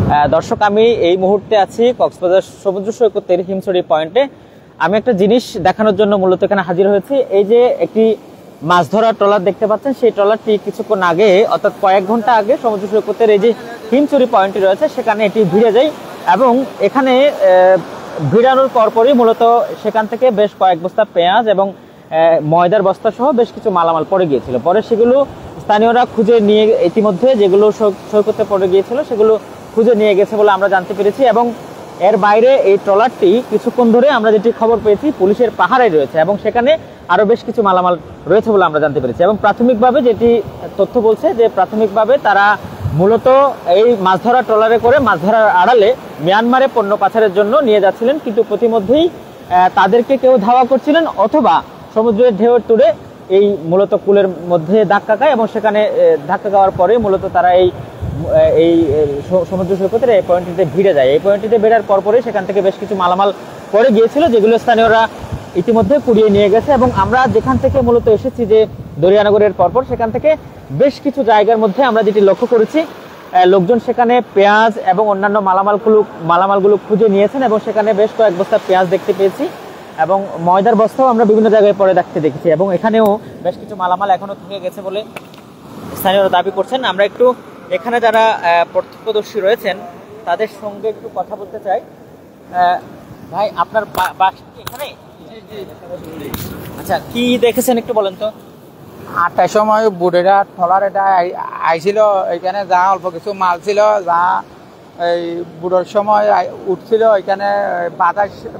দর্শক, আমি এই মুহূর্তে আছি কক্সবাজার সমুদ্র সৈকতের হিমছড়ি পয়েন্টে। আমি একটা জিনিস দেখানোর জন্য মূলত এখানে হাজির হয়েছি। এই যে একটি মাছ ধরার ট্রলার দেখতে পাচ্ছেন, সেই ট্রলারটি কিছুক্ষণ আগে অর্থাৎ কয়েক ঘন্টা আগে সমুদ্র সৈকতের এই যে হিমছড়ি পয়েন্টটি রয়েছে সেখানে এটি ভিড়ে যায় এবং এখানে ভিড়ানোর পরপরই মূলত সেখান থেকে বেশ কয়েক বস্তা পেঁয়াজ এবং ময়দার বস্তা সহ বেশ কিছু মালামাল পড়ে গিয়েছিল। পরে সেগুলো স্থানীয়রা খুঁজে নিয়ে ইতিমধ্যে যেগুলো সৈকতে পড়ে গিয়েছিল সেগুলো খুঁজে নিয়ে গেছে বলে আমরা জানতে পেরেছি। এবং এর বাইরে এই ট্রলারটি কিছুক্ষণ ধরে আমরা যেটি খবর পেয়েছি পুলিশের পাহারায় রয়েছে এবং সেখানে আরো বেশ কিছু মালামাল রয়েছে বলে আমরা জানতে পেরেছি। এবং প্রাথমিকভাবে যেটি তথ্য বলছে যে প্রাথমিকভাবে তারা মূলত এই মাছ ধরা ট্রলারে করে মাছ ধরার আড়ালে মিয়ানমারে পণ্য পাচারের জন্য নিয়ে যাচ্ছিলেন, কিন্তু প্রতিমধ্যেই তাদেরকে কেউ ধাওয়া করছিলেন অথবা সমুদ্রের ঢেউয়ের তুড়ে এই মূলত কুলের মধ্যে ধাক্কা খায় এবং সেখানে ধাক্কা খাওয়ার পরে মূলত তারা এই সমুদ্র সৈকতের এই পয়েন্টটিতে ভিড়ে যায়। এই পয়েন্টটিতে বেড়ার পরপরই সেখান থেকে বেশ কিছু মালামাল পড়ে গিয়েছিল যেগুলো স্থানীয়রা ইতিমধ্যে কুড়িয়ে নিয়ে গেছে। এবং আমরা যেখান থেকে মূলত এসেছি যে দরিয়ানগরের পরপর সেখান থেকে বেশ কিছু জায়গার মধ্যে আমরা যেটি লক্ষ্য করেছি, লোকজন সেখানে পেঁয়াজ এবং অন্যান্য মালামালগুলো খুঁজে নিয়েছেন এবং সেখানে বেশ কয়েক বস্তা পেঁয়াজ দেখতে পেয়েছি এবং ময়দার বস্তাও আমরা বিভিন্ন জায়গায় পরে দেখেছি। এবং এখানেও বেশ কিছু মালামাল এখনো থেকে গেছে বলে স্থানীয়রা দাবি করছেন। আমরা একটু এখানে যারা প্রত্যক্ষদর্শী রয়েছেন তাদের সঙ্গে একটু কথা বলতে চাই। ভাই, আপনার বাসা কি এখানে? আচ্ছা, কি দেখেছেন একটু বলেন তো। 8টার সময় বুড়েরা ট্রলার এটা আইছিল, এখানে যা অল্প কিছু মাল ছিল, যা এই বুড়োর সময় উঠছিল এখানে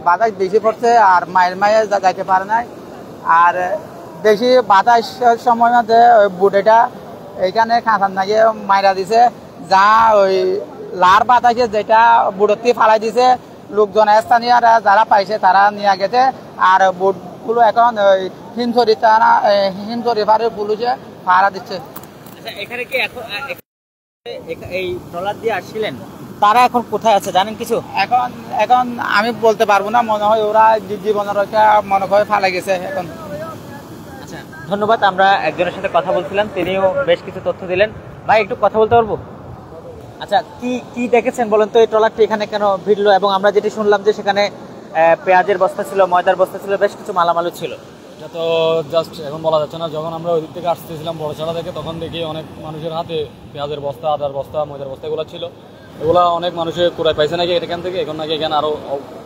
বাতাস বেশি পড়ছে আর মায়ের যাইতে পারে নাই। আর বেশি বাতাসের সময় মধ্যে ওই বুড়েটা এইখানে খাঁচার নাগিয়ে মাইরা দিছে, যা ওই লার বাতাসে যেটা বুড়োতে ফালাই দিছে। লোকজন স্থানীয়রা যারা পাইছে তারা নিয়ে গেছে। আর বুটগুলো এখন ওই হিমছড়ি ফাঁড়ির পুলিশে পাহারা দিচ্ছে। এখানে কি এখন এই ট্রলার দিয়ে আসছিলেন তারা এখন কোথায় আছে জানেন কিছু? এখন আমি বলতে পারবো না, মনে হয় ওরা জীবনের রক্ষা মনে হয় ফালাই গেছে এখন। আচ্ছা, ধন্যবাদ। আমরা একজনের সাথে কথা বলছিলাম, তিনিও বেশ কিছু তথ্য দিলেন। ভাই, একটু কথা বলতে পারবো? আচ্ছা, কি দেখেছেন বলেন তো, এই ট্রলারটি এখানে কেন ভিড়লো? এবং আমরা যেটি শুনলাম যে সেখানে পেঁয়াজের বস্তা ছিল, ময়দার বস্তা ছিল, বেশ কিছু মালামালও ছিল। এটা তো জাস্ট এখন বলা যাচ্ছে না। যখন আমরা ওই দিক থেকে আসতেছিলাম বড়ছড়া থেকে, তখন দেখি অনেক মানুষের হাতে পেঁয়াজের বস্তা, আদার বস্তা, ময়দার বস্তা এগুলো ছিল। এগুলো অনেক মানুষের কুড়াই পাইছে নাকি এখান থেকে। এখন নাকি এখানে আরো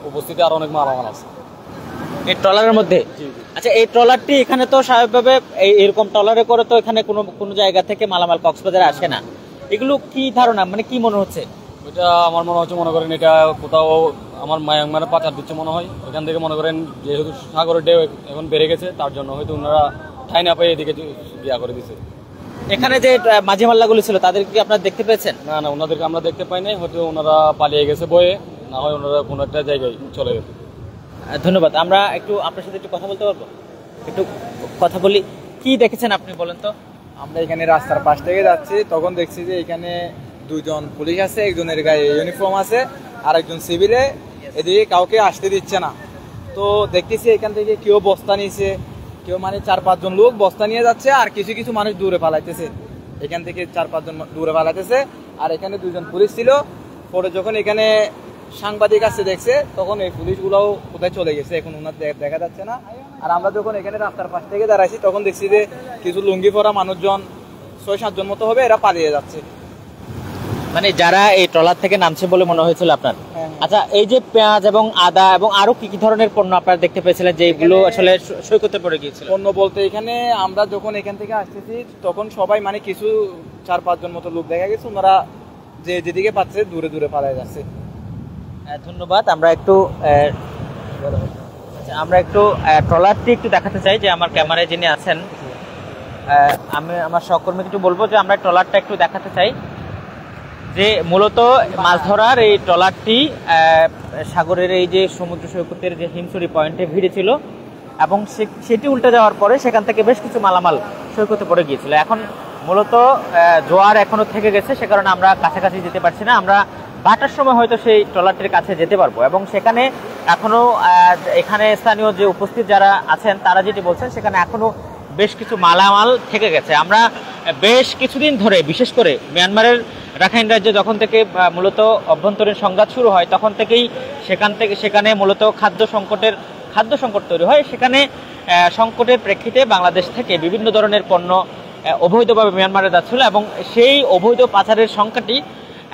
উপস্থিতি আরো অনেক মালামাল আছে এই ট্রলারের মধ্যে। আচ্ছা, এই ট্রলারটি এখানে তো স্বাভাবিকভাবে এরকম ট্রলারে করে তো এখানে কোনো জায়গা থেকে মালামাল কক্সবাজারে আসে না। এগুলো কি ধারণা, মানে কি মনে হচ্ছে? এটা আমার মনে হচ্ছে, মনে করেন এটা কোথাও আমার মায়ানমারে পাচার দিচ্ছে মনে হয়। এখান থেকে মনে করেন যেহেতু সাগরের ঢেউ এখন বেড়ে গেছে, তার জন্য হয়তো ওনারা ঠাই না পেয়ে এদিকে ইয়া করে দিচ্ছে। এখানে যে মাঝি মাল্লাগুলো ছিল তাদেরকে কি আপনারা দেখতে পেয়েছেন? না, ওনাদেরকে আমরা দেখতে পাই নাই। হয়তো ওনারা পালিয়ে গেছে বয়ে, না হয় ওনারা কোনো একটা জায়গায় চলে গেছে। ধন্যবাদ। আমরা একটু আপনার সাথে একটু কথা বলতে পারবো? একটু কথা বলি। কি দেখেছেন আপনি বলেন তো? আমরা এখানে রাস্তার পাশ থেকে যাচ্ছি, তখন দেখছি যে এখানে দুজন পুলিশ আছে, একজনের গায়ে ইউনিফর্ম আছে আর একজন সিভিলে। এদিকে কাউকে আসতে দিচ্ছে না। তো দেখতেছি এখান থেকে কেউ বস্তা নিয়েছে, কেউ মানে 4-5 জন লোক বস্তা নিয়ে যাচ্ছে আর কিছু মানুষ দূরে পালাইতেছে। এখান থেকে 4-5 জন দূরে পালাইতেছে আর এখানে 2 জন পুলিশ ছিল। পরে যখন এখানে সাংবাদিক আসছে দেখছে, তখন এই পুলিশগুলোও কোথায় চলে গেছে, এখন ওনার দেখা যাচ্ছে না। আর আমরা যখন এখানে রাস্তার পাশ থেকে দাঁড়াইছি তখন দেখছি যে কিছু লুঙ্গি পরা মানুষজন 6-7 জন মতো হবে, এরা পালিয়ে যাচ্ছে। মানে যারা এই ট্রলার থেকে নামছে বলে মনে হয়েছিল আপনার? আচ্ছা, এই যে পেঁয়াজ এবং আদা এবং আরো কি কি ধরনের পণ্য আপনারা দেখতে পেয়েছিলেন যেগুলো আসলে সৈকতে পড়ে গিয়েছিল? পণ্য বলতে এখানে আমরা যখন এখান থেকে আসতেছি তখন সবাই মানে কিছু 4-5 জন মতো লোক দেখা গেছে, ওনারা যেদিকে পাচ্ছে দূরে পালিয়ে যাচ্ছে। ধন্যবাদ। আমরা একটু ট্রলারটি একটু দেখাতে চাই যে আমার ক্যামেরায় যিনি আছেন, আমি আমার সহকর্মীকে একটু বলবো যে আমরা ট্রলারটা একটু দেখাতে চাই যে মূলত মাছ ধরার এই ট্রলারটি সাগরের এই যে সমুদ্র সৈকতের যে হিমছড়ি পয়েন্টে ভিড়ে ছিল এবং সেটি উল্টে যাওয়ার পরে সেখান থেকে বেশ কিছু মালামাল সৈকতে পড়ে গিয়েছিল। এখন মূলত জোয়ার এখনো থেকে গেছে, সে কারণে আমরা কাছাকাছি যেতে পারছি না। আমরা ভাটার সময় হয়তো সেই ট্রলারটির কাছে যেতে পারবো এবং সেখানে এখনো এখানে স্থানীয় যে উপস্থিত যারা আছেন তারা যেটি বলছেন সেখানে এখনো বেশ কিছু মালামাল থেকে গেছে। আমরা বেশ কিছুদিন ধরে, বিশেষ করে মিয়ানমারের রাখাইন রাজ্যে যখন থেকে মূলত অভ্যন্তরীণ সংঘাত শুরু হয় তখন থেকেই সেখানে মূলত খাদ্য সংকট তৈরি হয়। সেখানে সংকটের প্রেক্ষিতে বাংলাদেশ থেকে বিভিন্ন ধরনের পণ্য অবৈধভাবে মিয়ানমারে যাচ্ছিল এবং সেই অবৈধ পাচারের সংখ্যাটি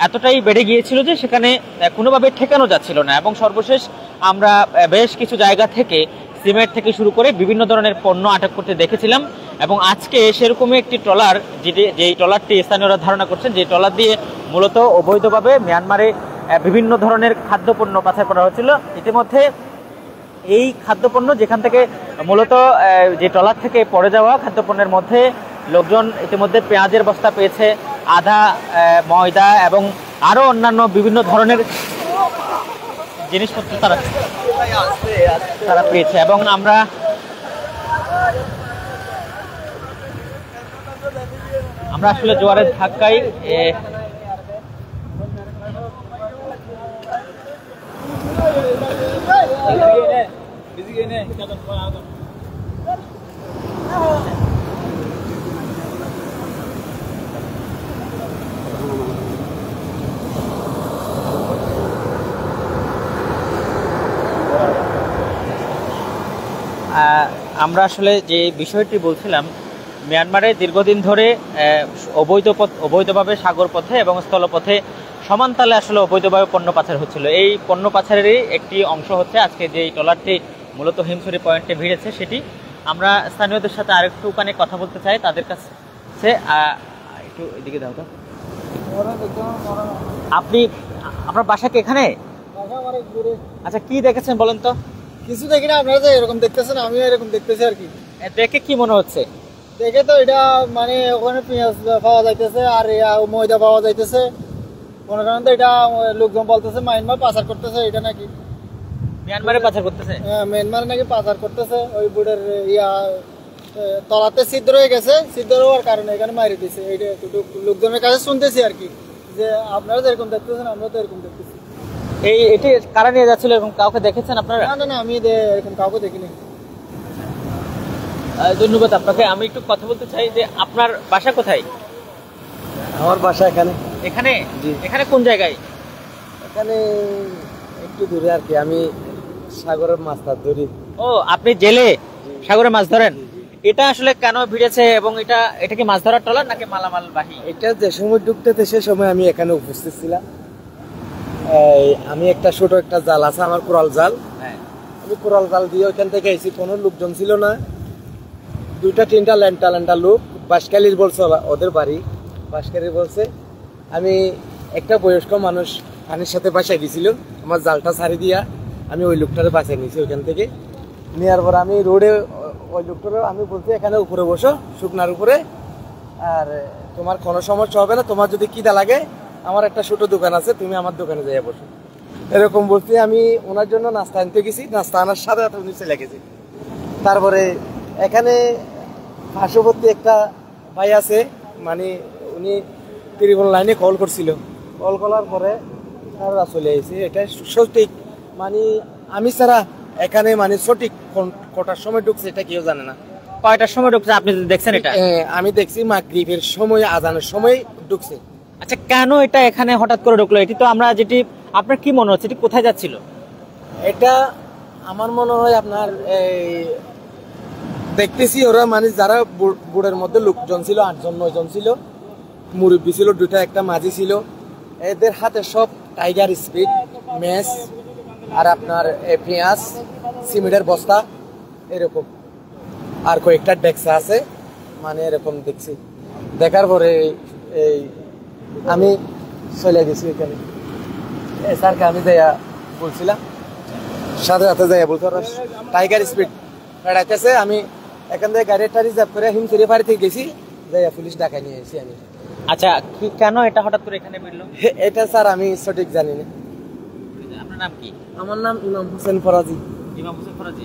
এতটাই বেড়ে গিয়েছিল যে সেখানে কোনোভাবে ঠেকানো যাচ্ছিল না। এবং সর্বশেষ আমরা বেশ কিছু জায়গা থেকে সিমেন্ট থেকে শুরু করে বিভিন্ন ধরনের পণ্য আটক করতে দেখেছিলাম। এবং আজকে সেরকমই একটি ট্রলার, যেই ট্রলারটি স্থানীয়রা ধারণা করছেন যে ট্রলার দিয়ে মূলত অবৈধভাবে মিয়ানমারে বিভিন্ন ধরনের খাদ্যপণ্য পাচার করা হয়েছিল। ইতিমধ্যে এই খাদ্যপণ্য যেখান থেকে মূলত যে ট্রলার থেকে পড়ে যাওয়া খাদ্যপণ্যের মধ্যে লোকজন ইতিমধ্যে পেঁয়াজের বস্তা পেয়েছে, আদা, ময়দা এবং আরও অন্যান্য বিভিন্ন ধরনের জিনিসপত্র তারা পেয়েছে। এবং আমরা আসলে জোয়ারের ধাক্কায় আমরা আসলে যে বিষয়টি বলছিলাম, মিয়ানমারে দীর্ঘদিন ধরে অবৈধভাবে সাগর পথে এবং স্থলপথে সমানতালে আসলে অবৈধভাবে পণ্য পাচার হচ্ছিল। এই পণ্য পাচারেরই একটি অংশ হচ্ছে আজকে যে ট্রলারটি মূলত হিমছড়ি পয়েন্টে ভিড়েছে সেটি। আমরা স্থানীয়দের সাথে আরেকটুখানি কথা বলতে চাই তাদের কাছে। একটু এদিকে দাও তো। আপনার বাসা কি এখানে? আচ্ছা, কি দেখেছেন বলেন তো? কিছু দেখি না, আপনারা যে এরকম দেখতেছেন আমিও এরকম দেখতেছি আর কি। দেখে কি মনে হচ্ছে? দেখে তো এটা মানে ওখানে পেঁয়াজ পাওয়া যাইতেছে আর ময়দা পাওয়া যাইতেছে, মনে করেন তো এটা লোকজন বলতেছে মায়ানমার পাচার করতেছে। এটা নাকি মিয়ানমারে পাচার করতেছে? হ্যাঁ, মিয়ানমার নাকি পাচার করতেছে। ওই বোর্ডের তলাতে ছিদ্র হয়ে গেছে, ছিদ্র হওয়ার কারণে এখানে মারি দিছে। এইটা লোকজনের কাছে শুনতেছি আর কি, যে আপনারা যেরকম দেখতেছেন আমরা তো এরকম দেখতেছি। এটি কারা নিয়ে যাচ্ছিল এরকম কাউকে দেখেছেন আপনারা? না, আমি এরকম কাউকে দেখিনি। ধন্যবাদ আপনাকে। আমি একটু কথা বলতে চাই যে আপনার বাসা কোথায়? আমার বাসা এখানে। এখানে? এখানে কোন জায়গায়? এখানে একটু দূরে আর কি। আমি সাগরের মাছ ধরি। ও, আপনি জেলে সাগরে মাছ ধরেন? এটা আসলে কেন ভিড়েছে এবং এটা কি মাছ ধরার ট্রলার নাকি মালামাল বাহী? এটা যে সময় ঢুকতেছে সে সময় আমি এখানে উপস্থিত ছিলাম। আমি একটা ছোট একটা জাল আছে আমার, কোরাল জাল। আমি কোরাল জাল দিয়ে ওইখান থেকে এসেছি, কোনো লোকজন ছিল না। 2-3টা ল্যান্ডা লোক বাঁশখালীর বলছে, ওদের বাড়ি বাঁশখালীর বলছে। আমি একটা বয়স্ক মানুষ পানির সাথে বাসায় গেছিল, আমার জালটা ছাড়ি দিয়া আমি ওই লোকটারে বাঁচাই নিয়েছি ওইখান থেকে। নেওয়ার পর আমি রোডে ওই লোকটারে আমি বলছি এখানে উপরে বসো, শুকনার উপরে, আর তোমার কোনো সমস্যা হবে না, তোমার যদি খিদা লাগে আমার একটা ছোট দোকান আছে, তুমি আমার দোকানে যাইয়া বসো, এরকম বলছি। আমি ওনার জন্য নাস্তা আনতে গেছি, নাস্তা আনার সাথে সাথে উনি চলে গেছি। তারপরে এখানে পার্শ্ববর্তী একটা ভাই আছে, মানে উনি টেলিফোন লাইনে কল করছিল, কল করার পরে তারা চলে এসেছে। এটা সঠিক, মানে আমি ছাড়া এখানে মানে সঠিক কটার সময় ঢুকছে এটা কেউ জানে না। কয়টার সময় ঢুকছে আপনি দেখছেন এটা? আমি দেখছি মাগরিবের সময়, আজানের সময় ঢুকছে। আচ্ছা, কেন এটা এখানে হঠাৎ করে ঢুকলো? এটি তো আমরা আপনার কি মনে হচ্ছে এটি কোথায় যাচ্ছিল? এটা আমার মনে হয় আপনার দেখতেছি ওরা মানে যারা বোর্ডের মধ্যে লোকজন ছিল 8-9 ছিল, মুরব্বী ছিল 2টা, একটা মাঝি ছিল। এদের হাতে সব টাইগার স্পিড, ম্যাচ আর আপনার পেঁয়াজ, সিমেন্টের বস্তা এরকম, আর কয়েকটা ডেক্সা আছে, মানে এরকম দেখছি। দেখার পরে আমি চলে গেছি এখানে। স্যারকে আমি যাইয়া বলছিলাম, সাথে সাথে যাইয়া বলতে টাইগার স্পিড বেড়াইতেছে। আমি এখান থেকে গাড়িটা রিজার্ভ করে হিমছড়ি ফাঁড়ি থেকে গেছি, যাইয়া পুলিশ ডাকায় নিয়ে এসেছি আমি। আচ্ছা, কেন এটা হঠাৎ করে এখানে বেরলো? এটা স্যার আমি সঠিক জানি না। আপনার নাম কি? আমার নাম ইমাম হোসেন ফরাজি। ইমাম হোসেন ফরাজি,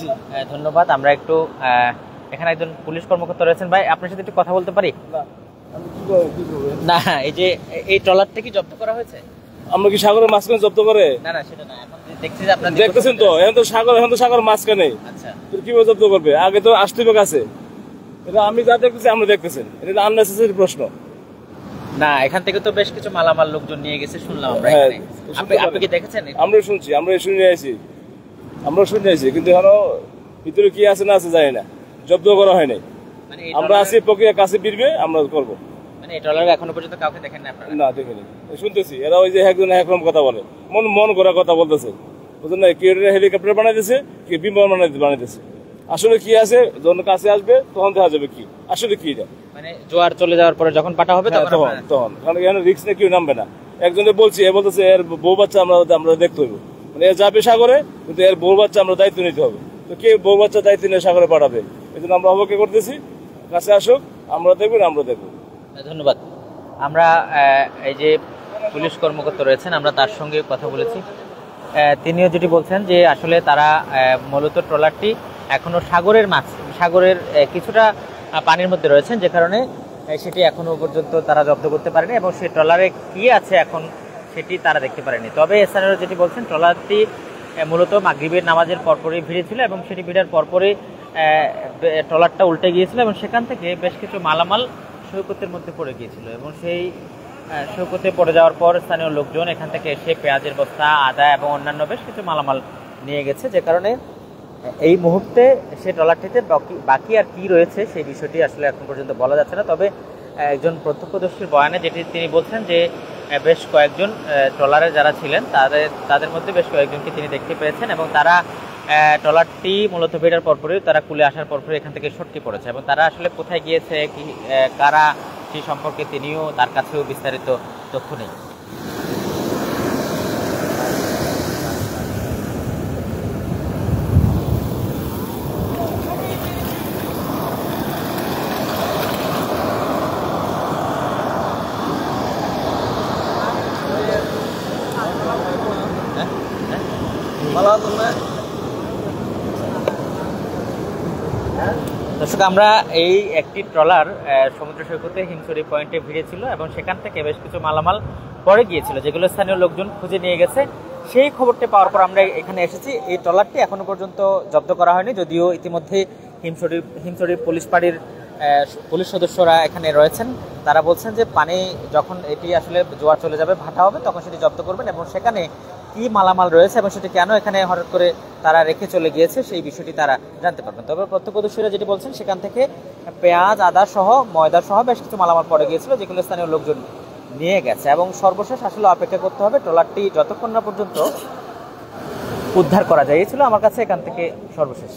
জি। ধন্যবাদ। আমরা একটু এখানে একজন পুলিশ কর্মকর্তা রয়েছেন, ভাই আপনার সাথে একটু কথা বলতে পারি? না, এই যে এই ট্রলারটা কি জব্দ করা হয়েছে? আমরা কি সাগরের মাঝখানে জব্দ করে? না সেটা না, এখন দেখছি যে আপনারা দেখতেছেন তো, এখন তো সাগর মাঝখানে। আচ্ছা, কিভাবে জব্দ করবে? আগে তো আসতে হবে কাছে। এটা আমি যা দেখতেছি আমরা দেখতেছেন, এটা আননেসেসারি প্রশ্ন। না, এখান থেকে তো বেশ কিছু মালামাল লোকজন নিয়ে গেছে শুনলাম আমরা হ্যাঁ, এখানে। আপনি কি দেখেছেন? আমরা শুনছি, আমরা শুনে আইছি, কিন্তু এখনো ভিতরে কি আছে না আছে জানি না, জব্দ করা হয় নাই। মানে আমরা আছি প্রক্রিয়া কাছে ফিরবে, আমরা করবো। মানে এই ট্রলার এখনো পর্যন্ত কাউকে দেখেন না আপনারা? না দেখিনি, শুনতেছি এরা ওই যে একজন একরকম কথা বলে, মন করা কথা বলতেছে, বুঝলেন না? কি হেলিকপ্টার বানাইতেছে, কি বিমান বানাইতেছে। আসলে কি আছে, যখন কাছে আসবে তখন দেখা যাবে কি আসলে কি এটা। মানে জোয়ার চলে যাওয়ার পরে যখন পাটা হবে তখন তখন কারণ এখানে রিস্ক নিয়ে কেউ নামবে না। একজনে বলছি, এ বলতেছে এর বউ বাচ্চা আমরা দেখতে হইব, মানে এর যাবে সাগরে, কিন্তু এর বউ বাচ্চা আমরা দায়িত্ব নিতে হবে। তো কে বউ বাচ্চা দায়িত্ব নিয়ে সাগরে পাঠাবে? এই জন্য আমরা অপেক্ষা করতেছি, কাছে আসুক, আমরা দেখবো। ধন্যবাদ। আমরা এই যে পুলিশ কর্মকর্তা রয়েছেন, আমরা তার সঙ্গে কথা বলেছি। তিনিও যেটি বলছেন যে আসলে তারা মূলত ট্রলারটি এখনো সাগরের কিছুটা পানির মধ্যে রয়েছেন, যে কারণে সেটি এখনো পর্যন্ত তারা জব্দ করতে পারেনি এবং সেই ট্রলারে কি আছে এখন সেটি তারা দেখতে পারেনি। তবে স্থানীয়রা যেটি বলছেন, ট্রলারটি মূলত মাগরিবের নামাজের পরপরই ভিড়েছিল এবং সেটি ভিড়ার পরপরই ট্রলারটা উল্টে গিয়েছিল এবং সেখান থেকে বেশ কিছু মালামাল সৈকতের মধ্যে পড়ে গিয়েছিল এবং সেই সৈকতে পড়ে যাওয়ার পর স্থানীয় লোকজন এখান থেকে এসে পেঁয়াজের বস্তা, আদা এবং অন্যান্য বেশ কিছু মালামাল নিয়ে গেছে, যে কারণে এই মুহূর্তে সেই ট্রলারটিতে বাকি আর কি রয়েছে সেই বিষয়টি আসলে এখন পর্যন্ত বলা যাচ্ছে না। তবে একজন প্রত্যক্ষদর্শীর বয়ানে যেটি তিনি বলছেন যে বেশ কয়েকজন ট্রলারে যারা ছিলেন তাদের মধ্যে বেশ কয়েকজনকে তিনি দেখতে পেয়েছেন এবং তারা ট্রলারটি মূলত বেড়ার পরপরই তারা কুলে আসার পরপরই এখান থেকে সটকে পড়েছে এবং তারা আসলে কোথায় গিয়েছে, কি কারা, সেই সম্পর্কে তিনিও তার কাছেও বিস্তারিত তথ্য নেই। দর্শক, আমরা এই একটি ট্রলার সমুদ্র সৈকতে হিমছড়ি পয়েন্টে ভিড়েছিল এবং সেখান থেকে বেশ কিছু মালামাল পড়ে গিয়েছিল, যেগুলো স্থানীয় লোকজন খুঁজে নিয়ে গেছে। সেই খবরটি পাওয়ার পর আমরা এখানে এসেছি। এই ট্রলারটি এখনো পর্যন্ত জব্দ করা হয়নি, যদিও ইতিমধ্যে হিমছড়ি পুলিশ পাড়ির পুলিশ সদস্যরা এখানে রয়েছেন। তারা বলছেন যে পানি যখন এটি আসলে জোয়ার চলে যাবে, ভাটা হবে, তখন সেটি জব্দ করবেন এবং সেখানে কি মালামাল রয়েছে এবং সেটি কেন এখানে হঠাৎ করে তারা রেখে চলে গিয়েছে সেই বিষয়টি তারা জানতে পারবেন। তবে প্রত্যক্ষদর্শীরা যেটি বলছেন, সেখান থেকে পেঁয়াজ, আদা সহ, ময়দা সহ বেশ কিছু মালামাল পড়ে গিয়েছিল, যেগুলো স্থানীয় লোকজন নিয়ে গেছে এবং সর্বশেষ আসলে অপেক্ষা করতে হবে ট্রলারটি যতক্ষণ না পর্যন্ত উদ্ধার করা যায়। এই ছিল আমার কাছে এখান থেকে সর্বশেষ।